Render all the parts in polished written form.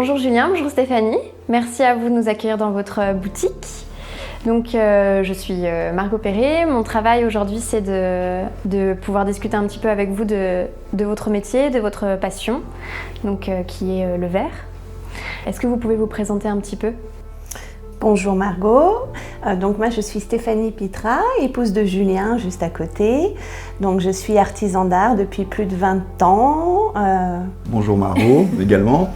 Bonjour Julien, bonjour Stéphanie. Merci à vous de nous accueillir dans votre boutique. Donc, je suis Margot Perret. Mon travail aujourd'hui, c'est de pouvoir discuter un petit peu avec vous de votre métier, de votre passion, donc, qui est le verre. Est-ce que vous pouvez vous présenter un petit peu ? Bonjour Margot, donc moi je suis Stéphanie Pitra, épouse de Julien juste à côté. Donc je suis artisan d'art depuis plus de 20 ans. Bonjour Margot également.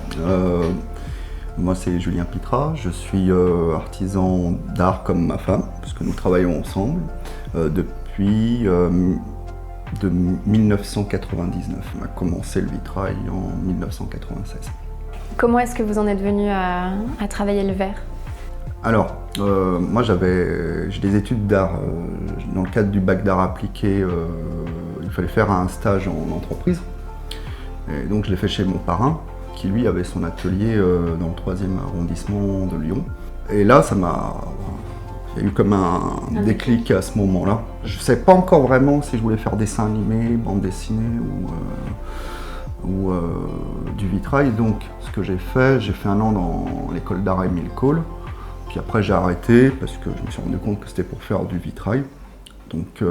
Moi c'est Julien Pitra, je suis artisan d'art comme ma femme, puisque nous travaillons ensemble depuis de 1999. On a commencé le vitrail en 1996. Comment est-ce que vous en êtes venu à travailler le verre ? Alors, moi j'ai des études d'art. Dans le cadre du bac d'art appliqué, il fallait faire un stage en entreprise. Et donc je l'ai fait chez mon parrain, qui lui avait son atelier dans le 3e arrondissement de Lyon. Et là, il y a eu comme un déclic à ce moment-là. Je ne savais pas encore vraiment si je voulais faire dessin animé, bande dessinée ou du vitrail. Donc ce que j'ai fait un an dans l'école d'art Émile Cole. Puis après j'ai arrêté parce que je me suis rendu compte que c'était pour faire du vitrail. Donc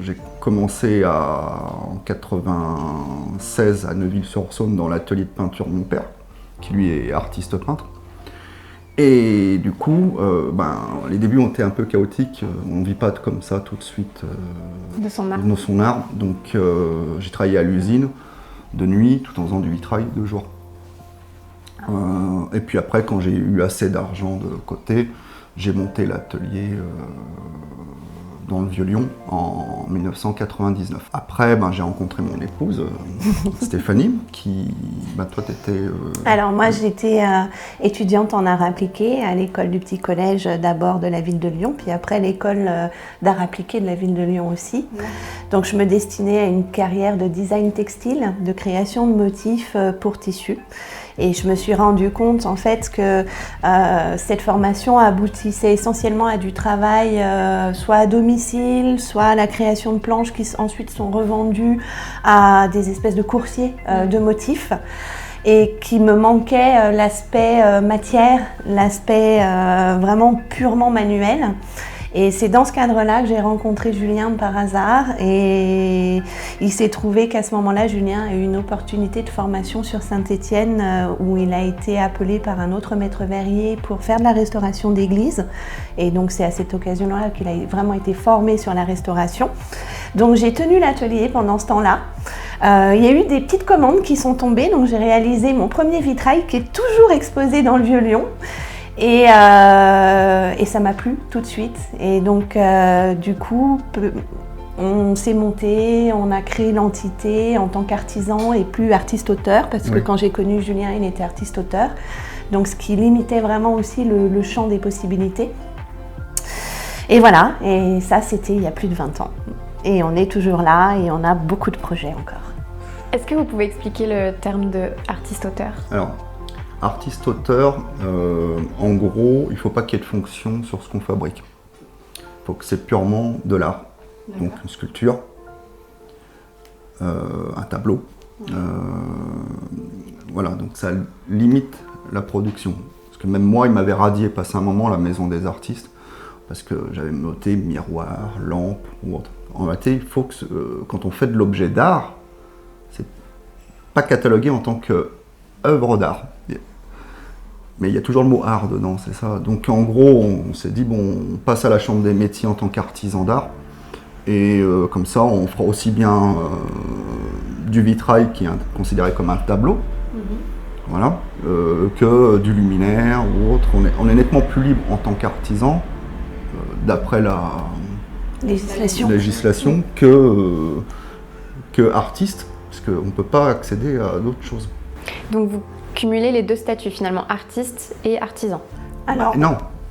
j'ai commencé en 96 à Neuville-sur-Saône dans l'atelier de peinture de mon père, qui lui est artiste peintre. Et du coup, les débuts ont été un peu chaotiques. On ne vit pas comme ça tout de suite de son art. Donc j'ai travaillé à l'usine de nuit tout en faisant du vitrail de jour. Et puis après, quand j'ai eu assez d'argent de côté, j'ai monté l'atelier dans le Vieux-Lyon en 1999. Après, j'ai rencontré mon épouse, Stéphanie, qui, toi, t'étais... Alors moi, j'étais étudiante en art appliqué à l'école du petit collège d'abord de la ville de Lyon, puis après l'école d'art appliqué de la ville de Lyon aussi. Ouais. Donc je me destinais à une carrière de design textile, de création de motifs pour tissus. Et je me suis rendu compte en fait que cette formation aboutissait essentiellement à du travail soit à domicile, soit à la création de planches qui ensuite sont revendues à des espèces de coursiers de motifs. Et qui me manquait l'aspect matière, l'aspect vraiment purement manuel. Et c'est dans ce cadre-là que j'ai rencontré Julien par hasard et il s'est trouvé qu'à ce moment-là, Julien a eu une opportunité de formation sur Saint-Étienne où il a été appelé par un autre maître verrier pour faire de la restauration d'église. Et donc c'est à cette occasion-là qu'il a vraiment été formé sur la restauration. Donc j'ai tenu l'atelier pendant ce temps-là. Il y a eu des petites commandes qui sont tombées, donc j'ai réalisé mon premier vitrail qui est toujours exposé dans le Vieux-Lyon. Et ça m'a plu tout de suite. Et donc, du coup, on s'est monté, on a créé l'entité en tant qu'artisan et plus artiste-auteur, parce que quand j'ai connu Julien, il était artiste-auteur. Donc, ce qui limitait vraiment aussi le champ des possibilités. Et voilà, et ça, c'était il y a plus de 20 ans. Et on est toujours là et on a beaucoup de projets encore. Est-ce que vous pouvez expliquer le terme de artiste-auteur ? Alors, artiste-auteur, en gros, il ne faut pas qu'il y ait de fonction sur ce qu'on fabrique. Il faut que c'est purement de l'art. D'accord. Donc une sculpture, un tableau. Voilà, donc ça limite la production. Parce que même moi, il m'avait radié passer un moment à la maison des artistes, parce que j'avais noté miroir, lampe ou autre. En réalité, il faut que quand on fait de l'objet d'art, c'est pas catalogué en tant qu'œuvre d'art. Mais il y a toujours le mot art dedans, c'est ça. Donc en gros, on s'est dit, on passe à la chambre des métiers en tant qu'artisan d'art. Et comme ça, on fera aussi bien du vitrail qui est considéré comme un tableau, voilà, que du luminaire ou autre. On est nettement plus libre en tant qu'artisan, d'après la législation que artiste, parce qu'on ne peut pas accéder à d'autres choses. Donc vous cumulez les deux statuts finalement, artiste et artisan. Alors,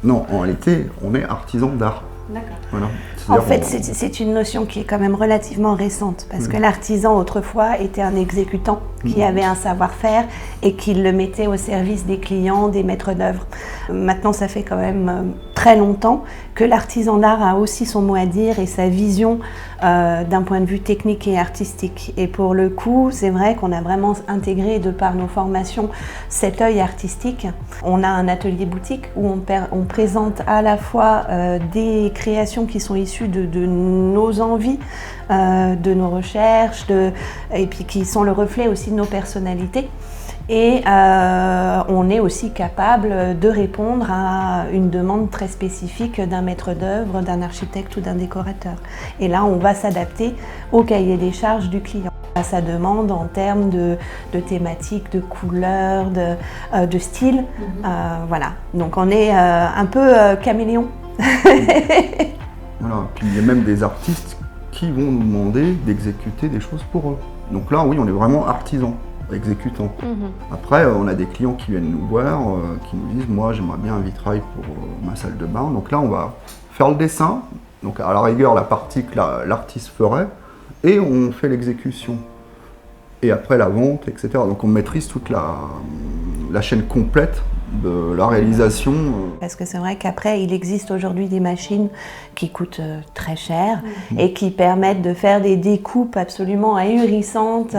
non, en réalité, on est artisan d'art. D'accord. Voilà. En fait, c'est une notion qui est quand même relativement récente, parce que l'artisan autrefois était un exécutant qui avait un savoir-faire et qui le mettait au service des clients, des maîtres d'œuvre. Maintenant, ça fait quand même très très longtemps que l'artisan d'art a aussi son mot à dire et sa vision d'un point de vue technique et artistique. Et pour le coup, c'est vrai qu'on a vraiment intégré, de par nos formations, cet œil artistique. On a un atelier boutique où on présente à la fois des créations qui sont issues de nos envies, de nos recherches, et puis qui sont le reflet aussi de nos personnalités. Et on est aussi capable de répondre à une demande très spécifique d'un maître d'œuvre, d'un architecte ou d'un décorateur. Et là, on va s'adapter au cahier des charges du client, à sa demande en termes de thématiques, de couleurs, de style. Voilà. Donc on est un peu caméléon. Voilà. Puis il y a même des artistes qui vont nous demander d'exécuter des choses pour eux. Donc là, oui, on est vraiment artisan, exécutant. Après, on a des clients qui viennent nous voir, qui nous disent « moi, j'aimerais bien un vitrail pour ma salle de bain ». Donc là, on va faire le dessin, donc à la rigueur, la partie que l'artiste ferait, et on fait l'exécution. Et après, la vente, etc. Donc on maîtrise toute la chaîne complète de la réalisation. Parce que c'est vrai qu'après, il existe aujourd'hui des machines qui coûtent très cher et qui permettent de faire des découpes absolument ahurissantes.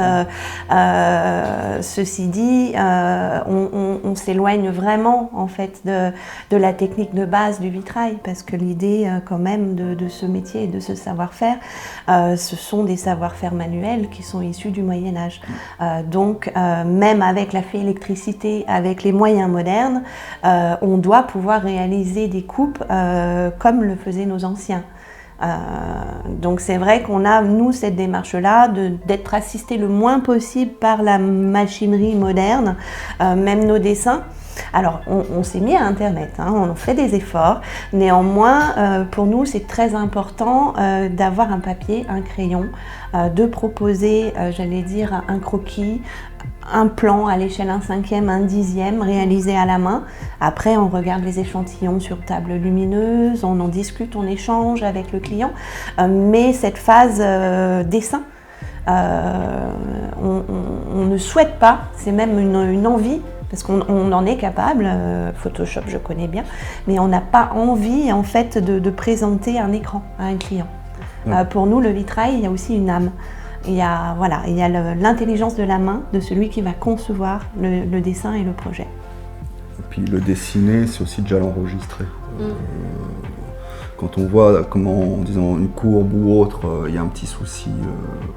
Ceci dit, on s'éloigne vraiment en fait de la technique de base du vitrail, parce que l'idée quand même de ce métier et de ce savoir-faire, ce sont des savoir-faire manuels qui sont issus du Moyen-Âge. Donc même avec la fée électricité, avec les moyens modernes, on doit pouvoir réaliser des coupes comme le faisaient nos anciens. Donc c'est vrai qu'on a, nous, cette démarche-là, d'être assisté le moins possible par la machinerie moderne, même nos dessins. Alors, on s'est mis à Internet, hein, on fait des efforts. Néanmoins, pour nous, c'est très important d'avoir un papier, un crayon, de proposer, j'allais dire, un croquis, un plan à l'échelle 1/5e, 1/10e, réalisé à la main. Après, on regarde les échantillons sur table lumineuse, on en discute, on échange avec le client. Mais cette phase dessin, on ne souhaite pas, c'est même une envie, parce qu'on en est capable, Photoshop je connais bien, mais on n'a pas envie en fait de présenter un écran à un client. Pour nous, le vitrail, il y a aussi une âme. Il y a l'intelligence de la main de celui qui va concevoir le dessin et le projet. Et puis le dessiner, c'est aussi déjà l'enregistrer. Quand on voit comment, en disant une courbe ou autre, il y a un petit souci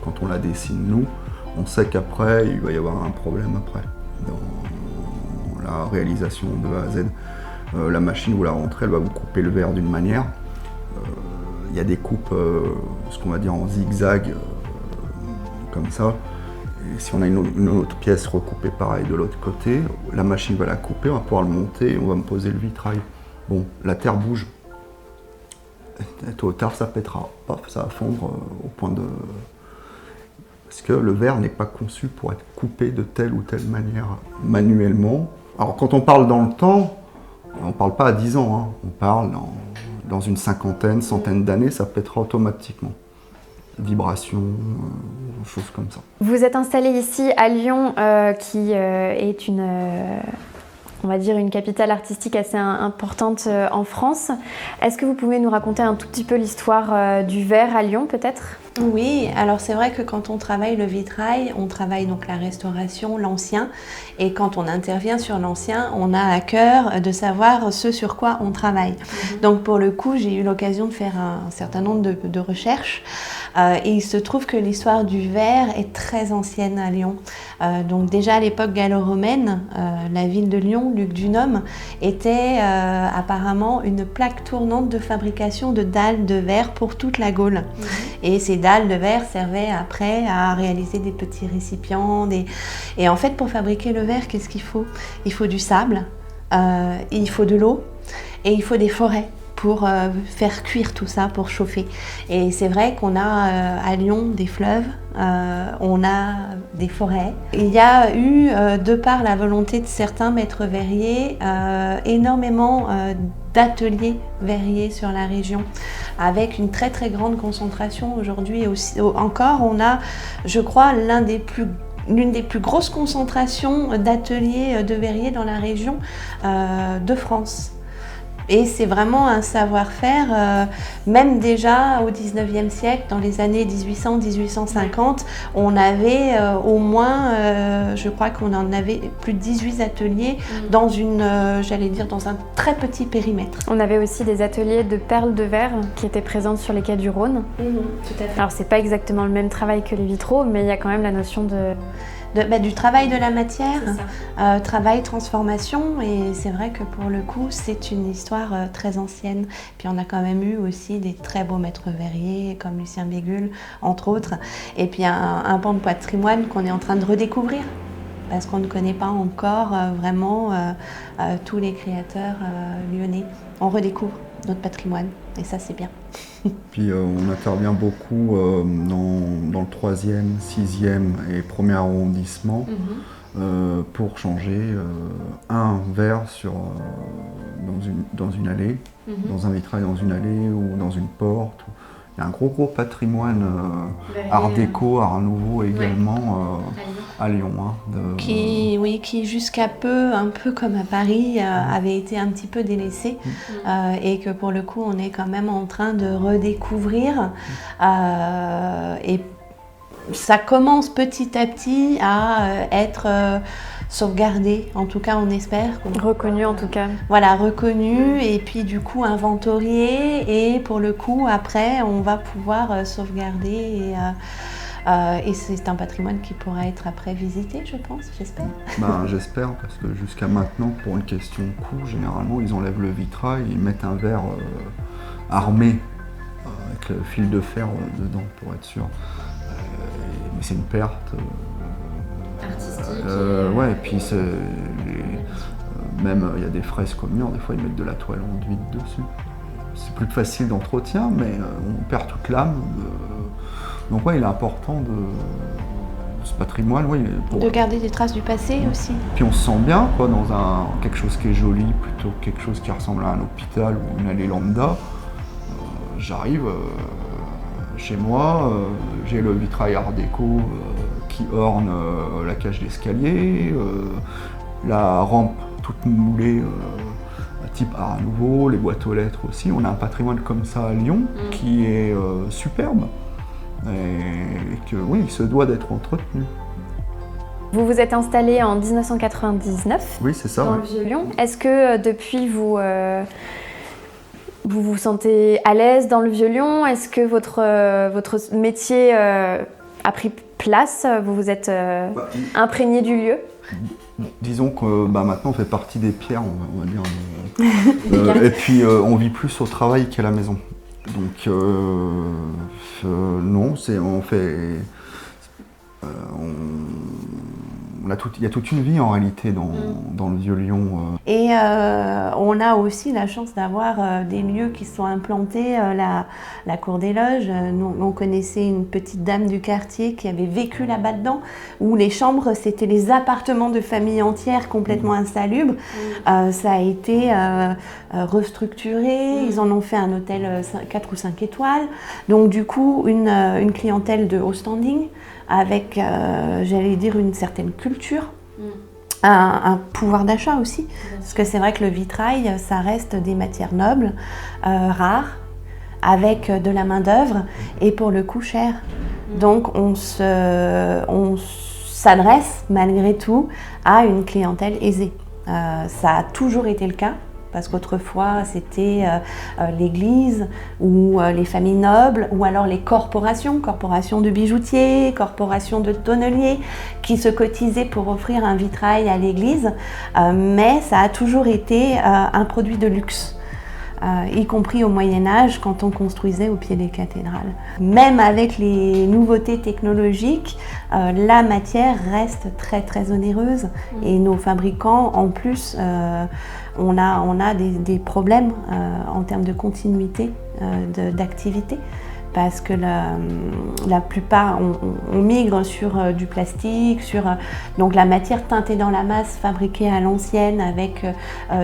quand on la dessine nous, on sait qu'après, il va y avoir un problème après. Dans la réalisation de A à Z. La machine, vous la rentrez, elle va vous couper le verre d'une manière. Il y a des coupes, ce qu'on va dire en zigzag, comme ça. Et si on a une autre pièce recoupée pareil de l'autre côté, la machine va la couper, on va pouvoir le monter et on va me poser le vitrail. Bon, la terre bouge. Et tôt ou tard, ça pètera. Paf, ça va fondre au point de... Parce que le verre n'est pas conçu pour être coupé de telle ou telle manière manuellement. Alors quand on parle dans le temps, on ne parle pas à 10 ans, hein. On parle dans une cinquantaine, centaine d'années, ça pètera automatiquement. Vibrations, choses comme ça. Vous êtes installé ici à Lyon, qui est on va dire une capitale artistique assez importante en France. Est-ce que vous pouvez nous raconter un tout petit peu l'histoire du verre à Lyon peut-être ? Oui, alors c'est vrai que quand on travaille le vitrail, on travaille donc la restauration, l'ancien, et quand on intervient sur l'ancien, on a à cœur de savoir ce sur quoi on travaille. Donc pour le coup, j'ai eu l'occasion de faire un certain nombre de recherches, et il se trouve que l'histoire du verre est très ancienne à Lyon. Donc déjà à l'époque gallo-romaine, la ville de Lyon, Luc Dunhomme, était apparemment une plaque tournante de fabrication de dalles de verre pour toute la Gaule. Et ces dalles de verre servaient après à réaliser des petits récipients. Et en fait, pour fabriquer le verre, qu'est-ce qu'il faut ? Il faut du sable, il faut de l'eau et il faut des forêts pour faire cuire tout ça, pour chauffer. Et c'est vrai qu'on a à Lyon des fleuves, on a des forêts. Il y a eu, de par la volonté de certains maîtres verriers, énormément d'ateliers verriers sur la région, avec une très très grande concentration aujourd'hui. Encore, on a, je crois, l'une des plus grosses concentrations d'ateliers de verriers dans la région de France. Et c'est vraiment un savoir-faire, même déjà au 19e siècle, dans les années 1800-1850, on avait au moins, je crois qu'on en avait plus de 18 ateliers dans dans un très petit périmètre. On avait aussi des ateliers de perles de verre qui étaient présentes sur les quais du Rhône. Tout à fait. Alors c'est pas exactement le même travail que les vitraux, mais il y a quand même la notion Du travail de la matière, travail, transformation, et c'est vrai que pour le coup, c'est une histoire très ancienne. Puis on a quand même eu aussi des très beaux maîtres verriers, comme Lucien Bégulle, entre autres, et puis un pan de patrimoine qu'on est en train de redécouvrir, parce qu'on ne connaît pas encore vraiment tous les créateurs lyonnais. On redécouvre notre patrimoine, et ça c'est bien. Puis on intervient beaucoup dans le 3e, 6e et 1er arrondissement pour changer un verre dans une allée, dans un vitrail dans une allée ou dans une porte. Il y a un gros patrimoine art déco, art nouveau également à Lyon. Qui jusqu'à peu, un peu comme à Paris, avait été un petit peu délaissé et que pour le coup on est quand même en train de redécouvrir et ça commence petit à petit à être sauvegardé, en tout cas on espère. Reconnu en tout cas. Voilà, reconnu et puis du coup inventorié et pour le coup après on va pouvoir sauvegarder et c'est un patrimoine qui pourra être après visité, je pense, j'espère. J'espère parce que jusqu'à maintenant, pour une question de coût, généralement ils enlèvent le vitrail, ils mettent un verre armé avec le fil de fer dedans pour être sûr. Mais c'est une perte. Artistique. Ouais, et puis même il y a des fresques au mur, des fois ils mettent de la toile enduite dessus. C'est plus facile d'entretien, mais on perd toute l'âme. Donc ouais, il est important ce patrimoine. De garder des traces du passé aussi. Puis on se sent bien quoi, dans quelque chose qui est joli plutôt que quelque chose qui ressemble à un hôpital ou une allée lambda. J'arrive chez moi, j'ai le vitrail art déco qui orne la cage d'escalier, la rampe toute moulée type art nouveau, les boîtes aux lettres aussi. On a un patrimoine comme ça à Lyon qui est superbe et que oui, il se doit d'être entretenu. Vous vous êtes installé en 1999 oui, c'est ça, dans le Vieux-Lyon. Est-ce que depuis vous vous sentez à l'aise dans le Vieux-Lyon? Est-ce que votre métier a pris place? Vous vous êtes imprégné du lieu? Disons que maintenant on fait partie des pierres, on va dire. Et puis on vit plus au travail qu'à la maison. Donc non, il y a toute une vie en réalité dans le Vieux-Lyon. Et on a aussi la chance d'avoir des lieux qui sont implantés, la Cour des Loges. Nous, on connaissait une petite dame du quartier qui avait vécu là-bas dedans, où les chambres, c'était les appartements de familles entières complètement insalubres. Ça a été restructuré, ils en ont fait un hôtel 4 ou 5 étoiles. Donc du coup, une clientèle de haut standing, avec, j'allais dire, une certaine culture, un pouvoir d'achat aussi, parce que c'est vrai que le vitrail, ça reste des matières nobles, rares, avec de la main-d'œuvre, et pour le coup cher. Donc on s'adresse malgré tout à une clientèle aisée. Ça a toujours été le cas. Parce qu'autrefois, c'était l'église ou les familles nobles ou alors les corporations de bijoutiers, corporations de tonneliers qui se cotisaient pour offrir un vitrail à l'église. Mais ça a toujours été un produit de luxe. Y compris au Moyen-Âge quand on construisait au pied des cathédrales. Même avec les nouveautés technologiques, la matière reste très très onéreuse et nos fabricants en plus on a des problèmes en termes de continuité d'activité parce que la plupart on migre sur du plastique, donc la matière teintée dans la masse fabriquée à l'ancienne avec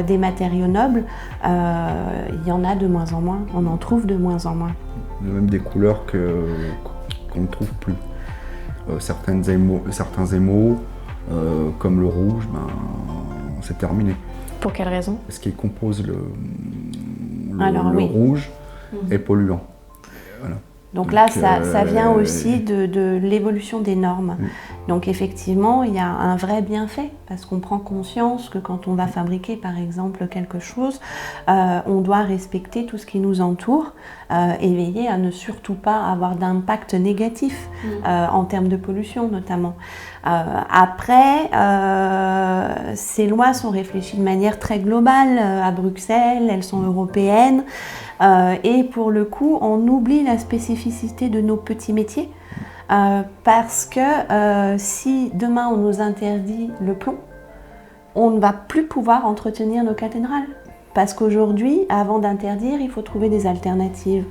des matériaux nobles, il y en a de moins en moins, on en trouve de moins en moins. Il y a même des couleurs qu'on ne trouve plus. Certains émaux, comme le rouge, c'est terminé. Pour quelle raison? Parce qu'il compose le oui. rouge est polluant. Voilà. Donc là, ça vient aussi de l'évolution des normes. Donc effectivement, il y a un vrai bienfait parce qu'on prend conscience que quand on va fabriquer par exemple quelque chose, on doit respecter tout ce qui nous entoure et veiller à ne surtout pas avoir d'impact négatif en termes de pollution notamment. Après, ces lois sont réfléchies de manière très globale à Bruxelles, elles sont européennes. Et pour le coup, on oublie la spécificité de nos petits métiers parce que si demain on nous interdit le plomb, on ne va plus pouvoir entretenir nos cathédrales. Parce qu'aujourd'hui, avant d'interdire, il faut trouver des alternatives.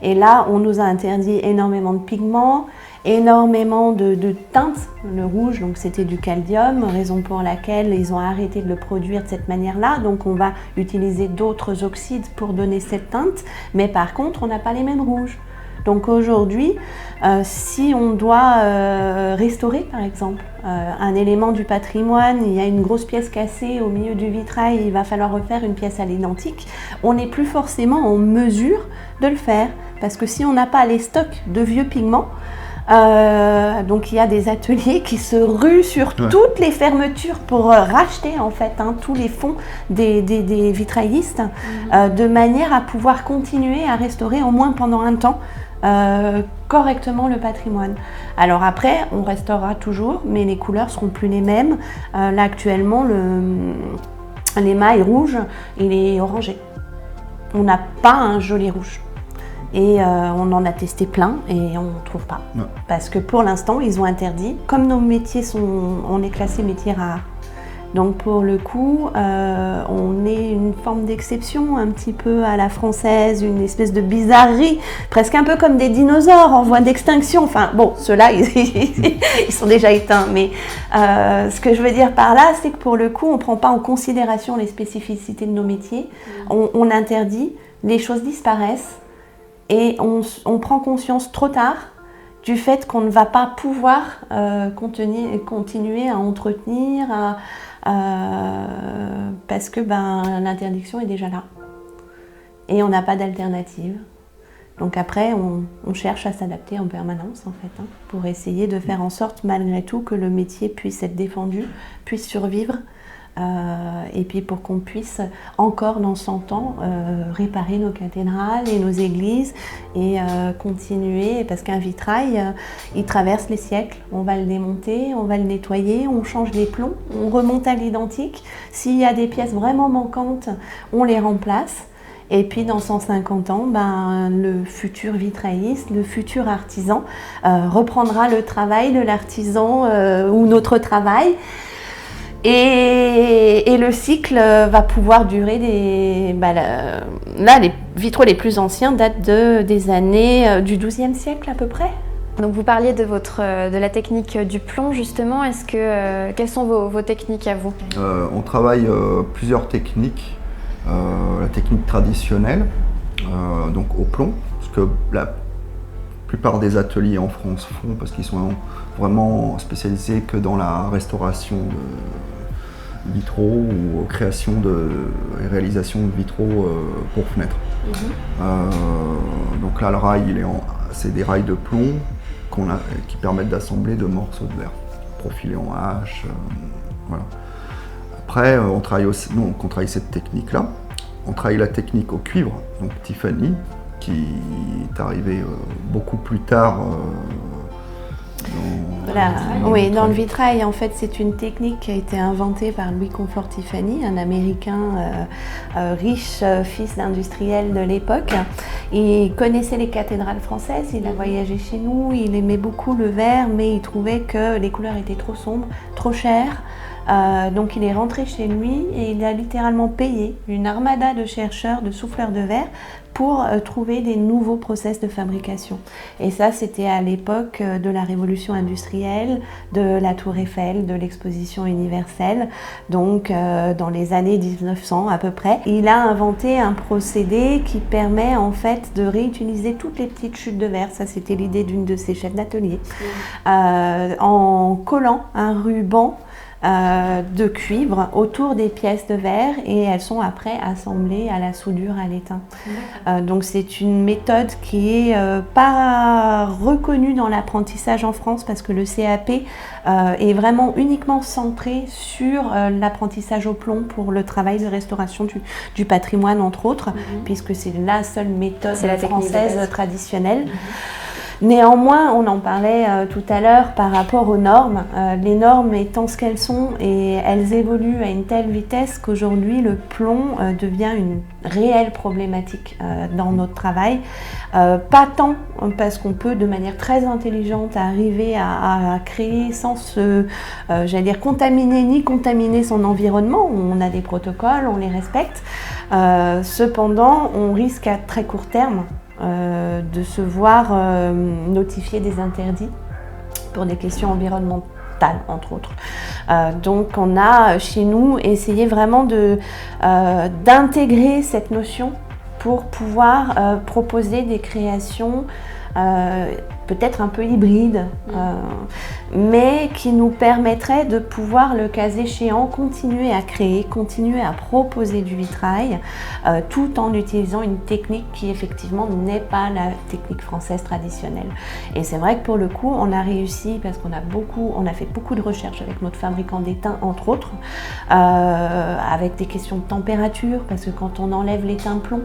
Et là, on nous a interdit énormément de pigments, énormément de teintes. Le rouge, donc c'était du caldium, raison pour laquelle ils ont arrêté de le produire de cette manière-là. Donc on va utiliser d'autres oxydes pour donner cette teinte. Mais par contre, on n'a pas les mêmes rouges. Donc aujourd'hui, si on doit restaurer par exemple un élément du patrimoine, il y a une grosse pièce cassée au milieu du vitrail, il va falloir refaire une pièce à l'identique, on n'est plus forcément en mesure de le faire. Parce que si on n'a pas les stocks de vieux pigments, donc il y a des ateliers qui se ruent sur toutes les fermetures pour racheter en fait tous les fonds des vitraillistes de manière à pouvoir continuer à restaurer au moins pendant un temps correctement le patrimoine. Alors après, on restaurera toujours, mais les couleurs seront plus les mêmes. Là actuellement, l'émail rouge, il est orangé. On n'a pas un joli rouge. Et on en a testé plein et on ne trouve pas. Ouais. Parce que pour l'instant, ils ont interdit. Comme nos métiers on est classé métiers rares. Donc pour le coup, on est une forme d'exception, un petit peu à la française, une espèce de bizarrerie, presque un peu comme des dinosaures en voie d'extinction. Enfin bon, ceux-là, ils sont déjà éteints. Mais ce que je veux dire par là, c'est que pour le coup, on ne prend pas en considération les spécificités de nos métiers. On interdit, les choses disparaissent. Et on prend conscience trop tard du fait qu'on ne va pas pouvoir continuer à entretenir, parce que l'interdiction est déjà là. Et on n'a pas d'alternative. Donc après, on cherche à s'adapter en permanence en fait, pour essayer de faire en sorte malgré tout que le métier puisse être défendu, puisse survivre. Et puis pour qu'on puisse encore dans 100 ans réparer nos cathédrales et nos églises et continuer, parce qu'un vitrail il traverse les siècles, on va le démonter, on va le nettoyer, on change les plombs, on remonte à l'identique, s'il y a des pièces vraiment manquantes, on les remplace. Et puis dans 150 ans, le futur vitrailliste, le futur artisan reprendra le travail de l'artisan ou notre travail. Et le cycle va pouvoir durer là, les vitraux les plus anciens datent des années du XIIe siècle à peu près. Donc vous parliez de la technique du plomb justement. Quelles sont vos techniques à vous? On travaille plusieurs techniques. La technique traditionnelle, donc au plomb, ce que la plupart des ateliers en France font parce qu'ils sont vraiment spécialisés que dans la restauration de vitraux ou création et réalisation de vitraux pour fenêtres. Donc là, le rail, c'est des rails de plomb qui permettent d'assembler de morceaux de verre profilés en hache. Voilà. Après, on travaille cette technique-là. On travaille la technique au cuivre, donc Tiffany, qui est arrivée beaucoup plus tard. Dans le vitrail, en fait, c'est une technique qui a été inventée par Louis Comfort Tiffany, un Américain riche, fils d'industriel de l'époque. Il connaissait les cathédrales françaises, il a voyagé chez nous, il aimait beaucoup le verre, mais il trouvait que les couleurs étaient trop sombres, trop chères. Donc il est rentré chez lui et il a littéralement payé une armada de chercheurs, de souffleurs de verre pour trouver des nouveaux process de fabrication. Et ça, c'était à l'époque de la révolution industrielle, de la Tour Eiffel, de l'exposition universelle, donc dans les années 1900 à peu près. Il a inventé un procédé qui permet en fait de réutiliser toutes les petites chutes de verre. Ça, c'était l'idée d'une de ses chefs d'atelier. En collant un ruban de cuivre autour des pièces de verre et elles sont après assemblées à la soudure à l'étain. Donc c'est une méthode qui est pas reconnue dans l'apprentissage en France parce que le CAP est vraiment uniquement centré sur l'apprentissage au plomb pour le travail de restauration du patrimoine entre autres, puisque c'est la seule méthode française traditionnelle. Néanmoins, on en parlait tout à l'heure par rapport aux normes. Les normes étant ce qu'elles sont et elles évoluent à une telle vitesse qu'aujourd'hui le plomb devient une réelle problématique dans notre travail. Pas tant parce qu'on peut de manière très intelligente arriver à créer sans se, contaminer ni contaminer son environnement. On a des protocoles, on les respecte. Cependant, on risque à très court terme de se voir notifier des interdits pour des questions environnementales, entre autres. Donc on a chez nous essayé vraiment d'intégrer cette notion pour pouvoir proposer des créations peut-être un peu hybrides, mais qui nous permettraient de pouvoir, le cas échéant, continuer à créer, continuer à proposer du vitrail, tout en utilisant une technique qui effectivement n'est pas la technique française traditionnelle. Et c'est vrai que pour le coup, on a réussi, parce qu'on a fait beaucoup de recherches avec notre fabricant d'étain, entre autres, avec des questions de température, parce que quand on enlève l'étain plomb,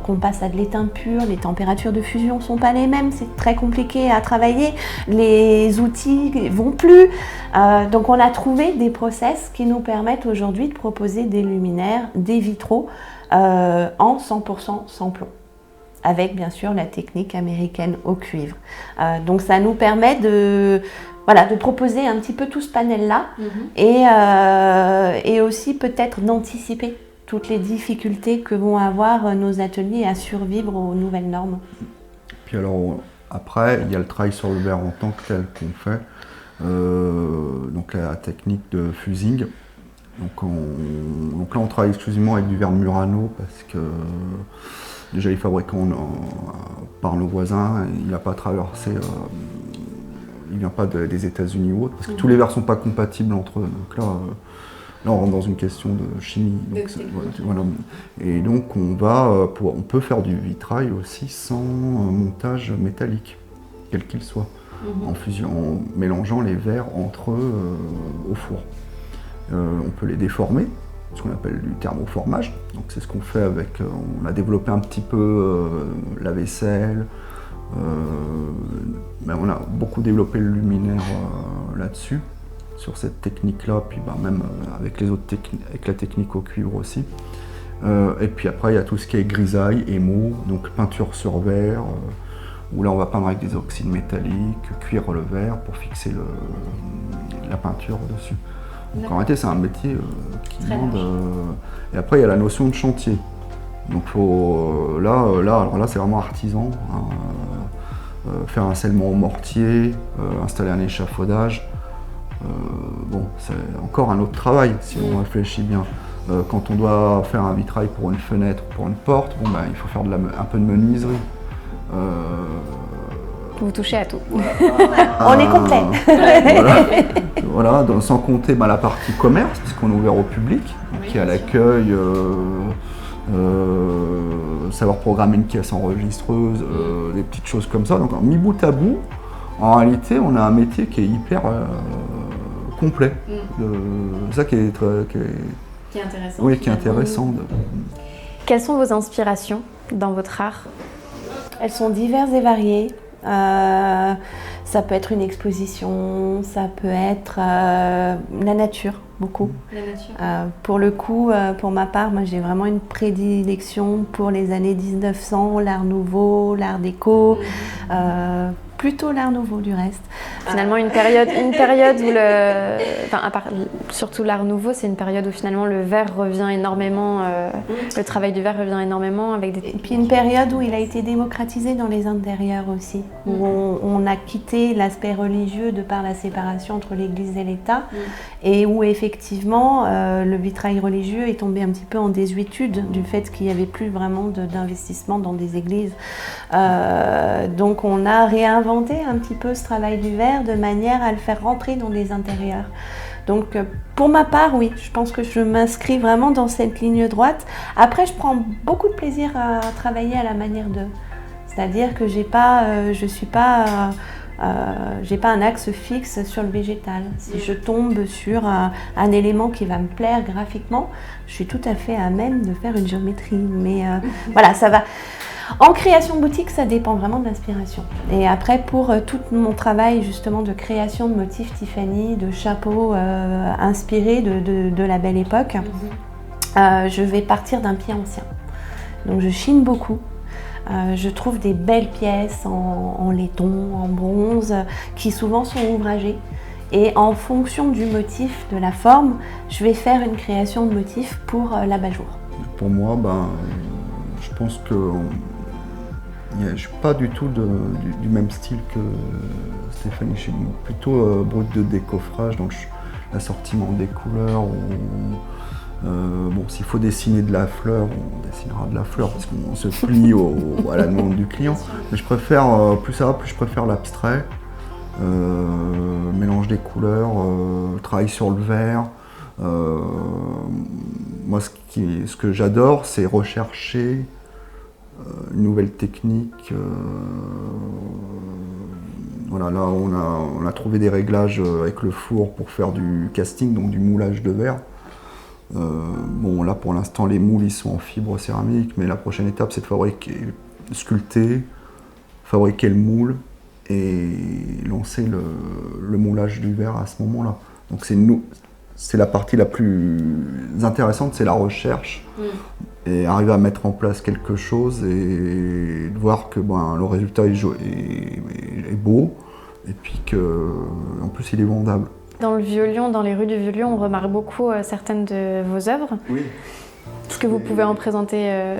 qu'on passe à de l'étain pur, les températures de fusion ne sont pas les mêmes, c'est très compliqué à travailler, les outils vont plus. Donc on a trouvé des process qui nous permettent aujourd'hui de proposer des luminaires, des vitraux en 100% sans plomb, avec bien sûr la technique américaine au cuivre. Donc ça nous permet de proposer un petit peu tout ce panel-là et aussi peut-être d'anticiper toutes les difficultés que vont avoir nos ateliers à survivre aux nouvelles normes. Puis alors, après, il y a le travail sur le verre en tant que tel qu'on fait, donc la technique de fusing. Donc là, on travaille exclusivement avec du verre Murano parce que déjà, les fabricants par nos voisins, il n'a pas traversé, il ne vient pas des États-Unis ou autre, parce que tous les verres ne sont pas compatibles entre eux. Donc là, on rentre dans une question de chimie. Donc, voilà. Et donc on peut faire du vitrail aussi sans montage métallique, quel qu'il soit, en mélangeant les verres entre eux au four. On peut les déformer, ce qu'on appelle du thermoformage. Donc c'est ce qu'on fait avec, on a développé un petit peu la vaisselle, mais on a beaucoup développé le luminaire là-dessus, sur cette technique-là, puis même avec les autres avec la technique au cuivre aussi. Et puis après, il y a tout ce qui est grisaille, émaux, donc peinture sur verre, où là on va peindre avec des oxydes métalliques, cuire le verre pour fixer la peinture dessus. Donc en réalité, c'est un métier qui demande. Et après, il y a la notion de chantier. Donc alors là, c'est vraiment artisan. Faire un scellement au mortier, installer un échafaudage. C'est encore un autre travail si on réfléchit bien. Quand on doit faire un vitrail pour une fenêtre, pour une porte, il faut faire un peu de menuiserie. Vous touchez à tout. On est complet. Voilà, sans compter la partie commerce, puisqu'on est ouvert au public, qui est à l'accueil, savoir programmer une caisse enregistreuse, des petites choses comme ça. Donc mis bout à bout, en réalité, on a un métier qui est hyper complet. Ça qui est intéressant. Oui, qui est intéressant. Quelles sont vos inspirations dans votre art? Elles sont diverses et variées. Ça peut être une exposition, ça peut être la nature, beaucoup. La nature. Pour le coup, pour ma part, moi j'ai vraiment une prédilection pour les années 1900, l'art nouveau, l'art déco, plutôt l'art nouveau du reste. Finalement, une période où surtout l'art nouveau, c'est une période où finalement le verre revient énormément, le travail du verre revient énormément avec des... Et puis une période où il a été démocratisé dans les intérieurs aussi, où on a quitté l'aspect religieux de par la séparation entre l'Église et l'État, et où effectivement le vitrail religieux est tombé un petit peu en désuétude du fait qu'il n'y avait plus vraiment d'investissement dans des églises. Donc on a réinventé un petit peu ce travail du verre de manière à le faire rentrer dans les intérieurs. Donc pour ma part, oui, je pense que je m'inscris vraiment dans cette ligne droite. Après, je prends beaucoup de plaisir à travailler à la manière d'eux. C'est-à-dire que j'ai pas un axe fixe sur le végétal. Si je tombe sur un élément qui va me plaire graphiquement, je suis tout à fait à même de faire une géométrie. Mais voilà, ça va. En création de boutique, ça dépend vraiment de l'inspiration. Et après, pour tout mon travail justement de création de motifs Tiffany, de chapeaux inspirés de la belle époque, je vais partir d'un pied ancien. Donc je chine beaucoup. Je trouve des belles pièces en laiton, en bronze, qui souvent sont ouvragées. Et en fonction du motif, de la forme, je vais faire une création de motif pour l'abat-jour. Pour moi, je pense que je ne suis pas du tout du même style que Stéphanie. Je suis plutôt brut de décoffrage, donc l'assortiment des couleurs. Bon, s'il faut dessiner de la fleur, on dessinera de la fleur parce qu'on se plie à la demande du client. Mais je préfère, plus ça va, plus je préfère l'abstrait, mélange des couleurs, travail sur le verre. Moi, ce que j'adore, c'est rechercher une nouvelle technique. Voilà, là, on a trouvé des réglages avec le four pour faire du casting, donc du moulage de verre. Bon, là pour l'instant les moules ils sont en fibre céramique, mais la prochaine étape c'est de sculpter, fabriquer le moule et lancer le moulage du verre à ce moment-là. Donc c'est la partie la plus intéressante, c'est la recherche et arriver à mettre en place quelque chose et voir que le résultat est beau et puis qu'en plus il est vendable. Dans le Vieux-Lyon, dans les rues du Vieux-Lyon, on remarque beaucoup certaines de vos œuvres. Oui. Est-ce que vous pouvez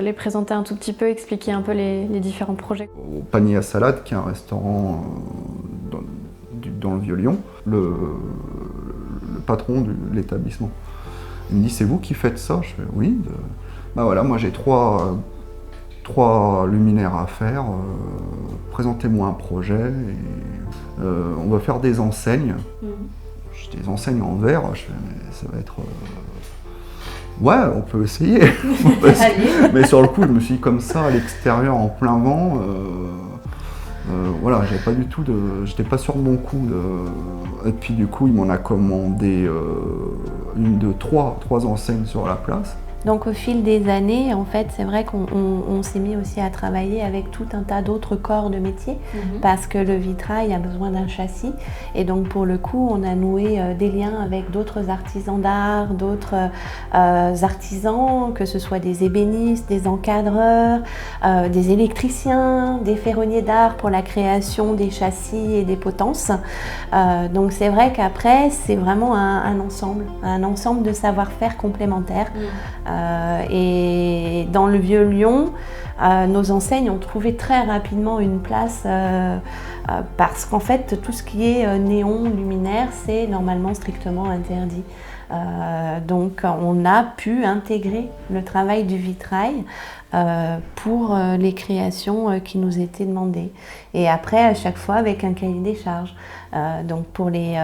les présenter un tout petit peu, expliquer un peu les différents projets? Au Panier à salade, qui est un restaurant dans le Vieux-Lyon, le patron de l'établissement, il me dit: c'est vous qui faites ça? Je fais oui. Voilà, moi j'ai trois luminaires à faire, présentez-moi un projet, et, on va faire des enseignes. Des enseignes en verre, je fais, mais ça va être... Ouais, on peut essayer. Mais sur le coup, je me suis dit comme ça, à l'extérieur, en plein vent, voilà, j'étais pas sûr de mon coup. Et puis du coup, il m'en a commandé trois enseignes sur la place. Donc au fil des années, en fait, c'est vrai qu'on s'est mis aussi à travailler avec tout un tas d'autres corps de métier parce que le vitrail a besoin d'un châssis et donc pour le coup, on a noué des liens avec d'autres artisans d'art, d'autres artisans, que ce soit des ébénistes, des encadreurs, des électriciens, des ferronniers d'art pour la création des châssis et des potences. Donc c'est vrai qu'après, c'est vraiment un ensemble de savoir-faire complémentaires. Et dans le Vieux-Lyon, nos enseignes ont trouvé très rapidement une place parce qu'en fait, tout ce qui est néon, luminaire, c'est normalement strictement interdit. Donc on a pu intégrer le travail du vitrail pour les créations qui nous étaient demandées. Et après, à chaque fois, avec un cahier des charges. Donc pour les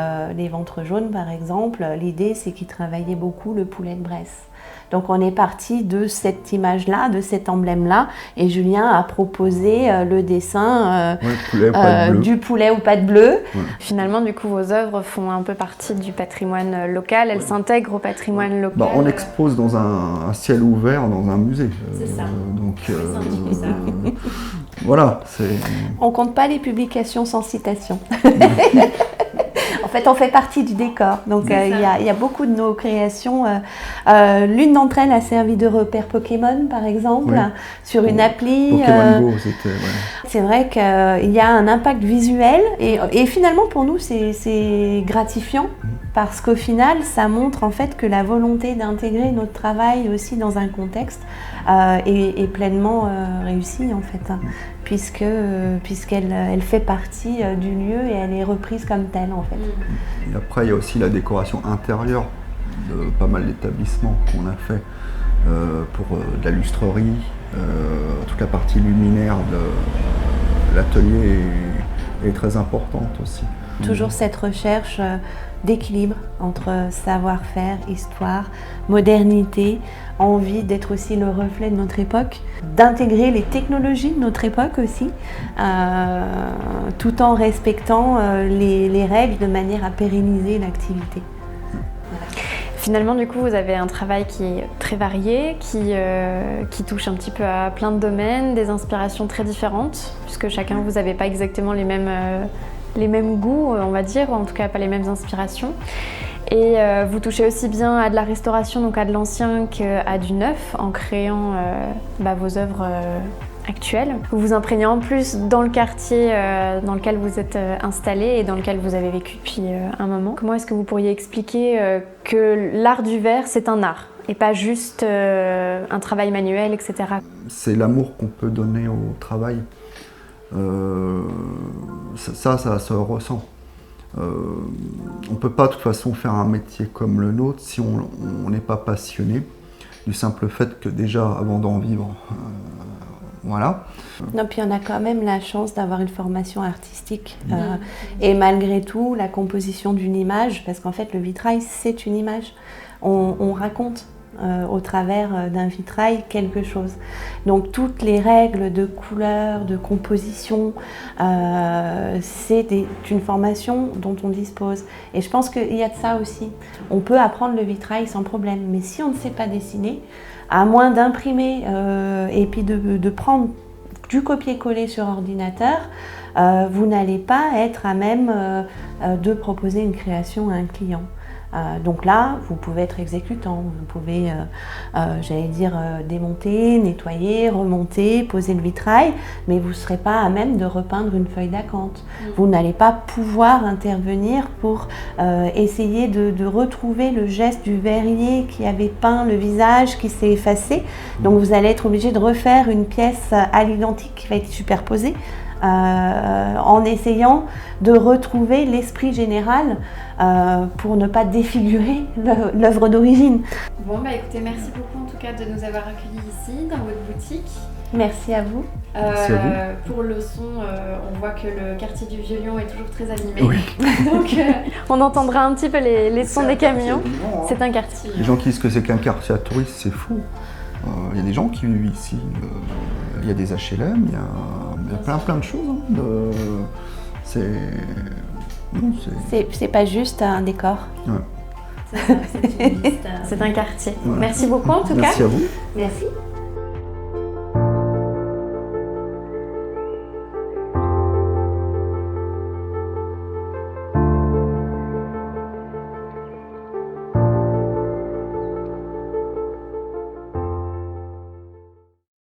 ventres jaunes, par exemple, l'idée, c'est qu'ils travaillaient beaucoup le poulet de Bresse. Donc on est parti de cette image-là, de cet emblème-là, et Julien a proposé le dessin du poulet ou pâte bleue. Ouais. Finalement, du coup, vos œuvres font un peu partie du patrimoine local, elles s'intègrent au patrimoine local. On expose dans un ciel ouvert, dans un musée. C'est ça. Donc, voilà. On compte pas les publications sans citation. En fait, on fait partie du décor. Donc, il y a beaucoup de nos créations. L'une d'entre elles a servi de repère Pokémon, par exemple, sur une appli. Pokémon Go, c'était... Ouais. C'est vrai qu'il y a un impact visuel. Et finalement, pour nous, c'est gratifiant. Parce qu'au final, ça montre en fait que la volonté d'intégrer notre travail aussi dans un contexte est pleinement réussie, en fait. Puisqu'elle fait partie du lieu et elle est reprise comme telle en fait. Et après il y a aussi la décoration intérieure de pas mal d'établissements qu'on a fait pour de la lustrerie, toute la partie luminaire de l'atelier est très importante aussi. Toujours cette recherche d'équilibre entre savoir-faire, histoire, modernité, envie d'être aussi le reflet de notre époque, d'intégrer les technologies de notre époque aussi, tout en respectant les règles de manière à pérenniser l'activité. Finalement, du coup, vous avez un travail qui est très varié, qui touche un petit peu à plein de domaines, des inspirations très différentes, puisque chacun, vous n'avez pas exactement les mêmes goûts, on va dire, ou en tout cas pas les mêmes inspirations. Et vous touchez aussi bien à de la restauration, donc à de l'ancien, qu'à du neuf, en créant vos œuvres actuelles. Vous vous imprégnez en plus dans le quartier dans lequel vous êtes installé et dans lequel vous avez vécu depuis un moment. Comment est-ce que vous pourriez expliquer que l'art du verre, c'est un art et pas juste un travail manuel, etc. C'est l'amour qu'on peut donner au travail. Ça se ressent. On ne peut pas de toute façon faire un métier comme le nôtre si on n'est pas passionné du simple fait que déjà avant d'en vivre, voilà. Non, puis on a quand même la chance d'avoir une formation artistique et malgré tout la composition d'une image, parce qu'en fait le vitrail c'est une image, on raconte au travers d'un vitrail quelque chose. Donc toutes les règles de couleur, de composition, c'est une formation dont on dispose. Et je pense qu'il y a de ça aussi. On peut apprendre le vitrail sans problème, mais si on ne sait pas dessiner, à moins d'imprimer et puis de prendre du copier-coller sur ordinateur, vous n'allez pas être à même de proposer une création à un client. Donc là, vous pouvez être exécutant, vous pouvez, démonter, nettoyer, remonter, poser le vitrail, mais vous ne serez pas à même de repeindre une feuille d'acanthe. Vous n'allez pas pouvoir intervenir pour essayer de retrouver le geste du verrier qui avait peint le visage, qui s'est effacé. Donc vous allez être obligé de refaire une pièce à l'identique qui va être superposée. En essayant de retrouver l'esprit général pour ne pas défigurer l'œuvre d'origine. Bon, écoutez, merci beaucoup en tout cas de nous avoir accueillis ici, dans votre boutique. Merci à vous. Merci à vous. Pour le son, on voit que le quartier du Vieux-Lyon est toujours très animé. Oui. Donc on entendra un petit peu les sons des camions. C'est un quartier. Les gens qui disent que c'est qu'un quartier à touristes, c'est fou. Il y a des gens qui vivent ici, il y a des HLM, il y a plein de choses. C'est pas juste un décor. Ouais. C'est un quartier. Voilà. Merci beaucoup en tout cas. Merci à vous. Merci.